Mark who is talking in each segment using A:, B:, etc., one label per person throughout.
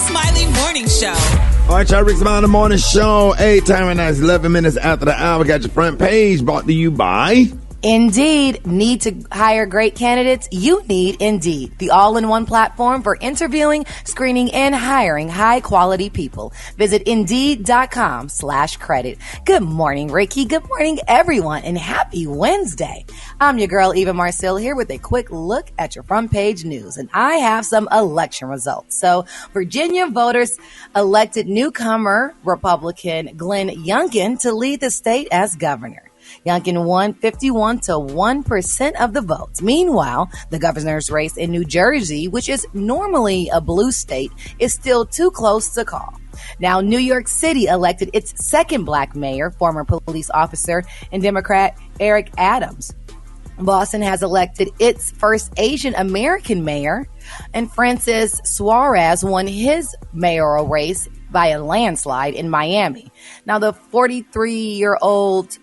A: Smiley Morning Show.
B: All right, y'all, Rick Smiley Morning Show. Hey, time right now is 11 minutes after the hour. We got your front page brought to you by...
C: Indeed. Need to hire great candidates? You need Indeed, the all-in-one platform for interviewing, screening, and hiring high-quality people. Visit Indeed.com/credit. Good morning, Ricky. Good morning, everyone, and happy Wednesday. I'm your girl, Eva Marcille, here with a quick look at your front page news, and I have some election results. So, Virginia voters elected newcomer Republican Glenn Youngkin to lead the state as governor. Youngkin won 51% of the votes. Meanwhile, the governor's race in New Jersey, which is normally a blue state, is still too close to call. Now, New York City elected its second black mayor, former police officer and Democrat Eric Adams. Boston has elected its first Asian American mayor, and Francis Suarez won his mayoral race by a landslide in Miami. Now, the 34-year-old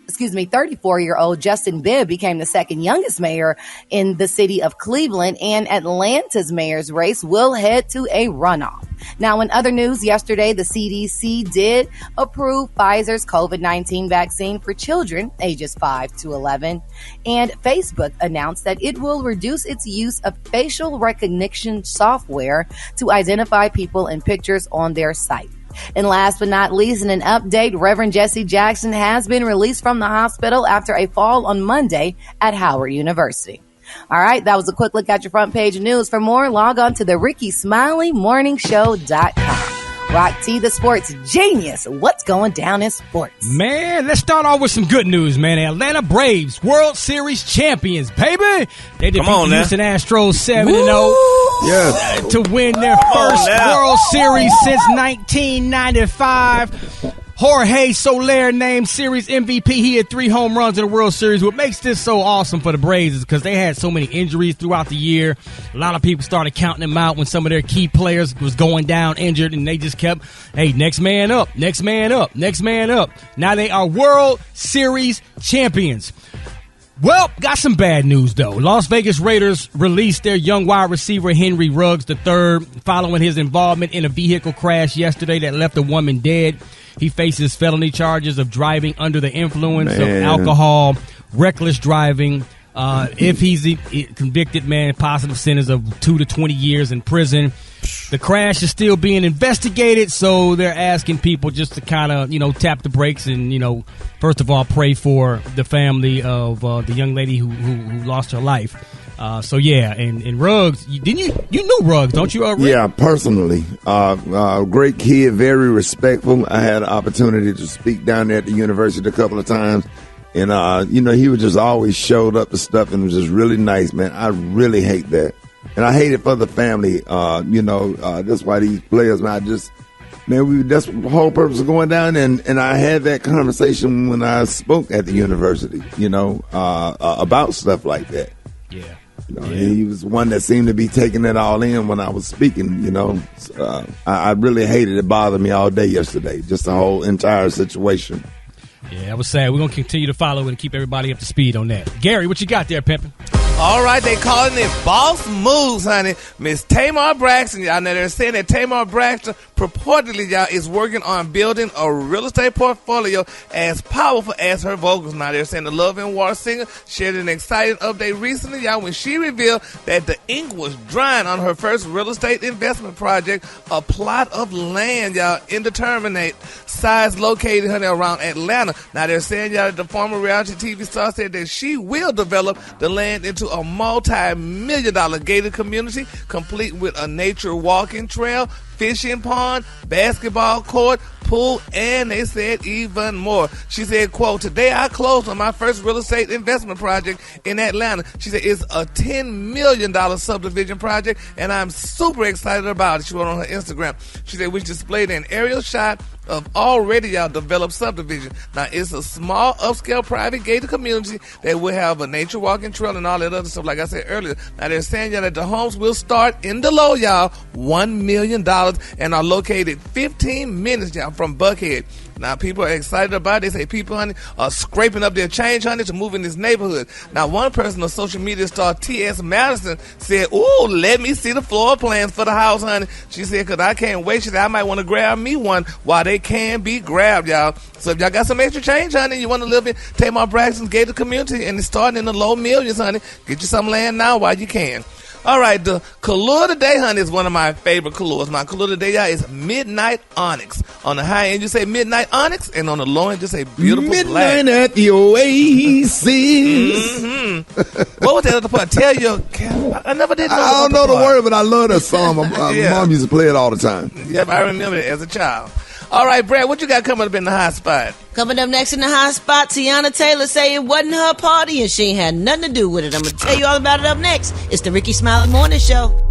C: Justin Bibb became the second youngest mayor in the city of Cleveland, and Atlanta's mayor's race will head to a runoff. Now, in other news, yesterday, the CDC did approve Pfizer's COVID-19 vaccine for children ages 5 to 11, and Facebook announced that it will reduce its use of facial recognition software to identify people in pictures on their site. And last but not least, in an update, Reverend Jesse Jackson has been released from the hospital after a fall on Monday at Howard University. All right, that was a quick look at your front page news. For more, log on to the RickySmileyMorningShow.com. Rock T, the sports genius. What's going down in sports?
D: Man, let's start off with some good news, man. Atlanta Braves, World Series champions, baby. They defeat the Houston Astros 7-0 to win their first World Series since 1995. Jorge Soler named Series MVP. He had 3 home runs in the World Series. What makes this so awesome for the Braves is because they had so many injuries throughout the year. A lot of people started counting them out when some of their key players was going down injured, and they just kept, hey, next man up, next man up, next man up. Now they are World Series champions. Well, got some bad news, though. Las Vegas Raiders released their young wide receiver Henry Ruggs III following his involvement in a vehicle crash yesterday that left a woman dead. He faces felony charges of driving under the influence of alcohol, reckless driving. If he's convicted, positive sentence of 2 to 20 years in prison. The crash is still being investigated, so they're asking people just to kind of, tap the brakes and, first of all, pray for the family of the young lady who lost her life. And Ruggs, you know Ruggs, don't you? Rick?
B: Yeah, personally. Great kid, very respectful. I had an opportunity to speak down there at the university a couple of times. And, he was just always showed up to stuff and was just really nice, man. I really hate that. And I hate it for the family. That's why these players, man, that's the whole purpose of going down. And I had that conversation when I spoke at the university, about stuff like that.
D: Yeah.
B: He was one that seemed to be taking it all in when I was speaking, I really hated it. It bothered me all day yesterday, just the whole entire situation.
D: Yeah, I was sad. We're going to continue to follow it and keep everybody up to speed on that. Gary, what you got there, Pimpin'?
E: All right, they calling it boss moves, honey. Miss Tamar Braxton, y'all know they're saying that Tamar Braxton purportedly, y'all, is working on building a real estate portfolio as powerful as her vocals. Now, they're saying the Love and War singer shared an exciting update recently, y'all, when she revealed that the ink was drying on her first real estate investment project, a plot of land, y'all, indeterminate size located, honey, around Atlanta. Now, they're saying, y'all, that the former reality TV star said that she will develop the land into a multi-million-dollar gated community, complete with a nature walking trail, fishing pond, basketball court, pool, and they said even more. She said, quote, "Today I closed on my first real estate investment project in Atlanta." She said, "It's a $10 million subdivision project, and I'm super excited about it." She wrote on her Instagram. She said, "We displayed an aerial shot of already developed subdivision. Now, it's a small, upscale, private gated community that will have a nature walking trail and all that other stuff, like I said earlier." Now, they're saying, y'all, that the homes will start in the low, y'all, $1 million, and are located 15 minutes, y'all, from Buckhead. Now, people are excited about it. They say people, honey, are scraping up their change, honey, to move in this neighborhood. Now, one person on social media star T.S. Madison said, ooh, let me see the floor plans for the house, honey. She said, because I can't wait. She said, I might want to grab me one while they can be grabbed, y'all. So if y'all got some extra change, honey, you want to live in Tamar Braxton's gated community, and it's starting in the low millions, honey, get you some land now while you can. All right, the color today, honey, is one of my favorite colors. My color today, y'all, is Midnight Onyx. On the high end, you say Midnight Onyx, and on the low end, you say Beautiful Black.
B: Midnight at the Oasis.
E: What was that other part? Tell your... I never did know
B: I don't know the
E: part.
B: word, but I love that song. My
E: Yeah.
B: mom used to play it all the time.
E: Yep, I remember it as a child. All right, Brad, what you got coming up in the hot spot?
A: Coming up next in the hot spot, Tiana Taylor say it wasn't her party and she ain't had nothing to do with it. I'm going to tell you all about it up next. It's the Ricky Smiley Morning Show.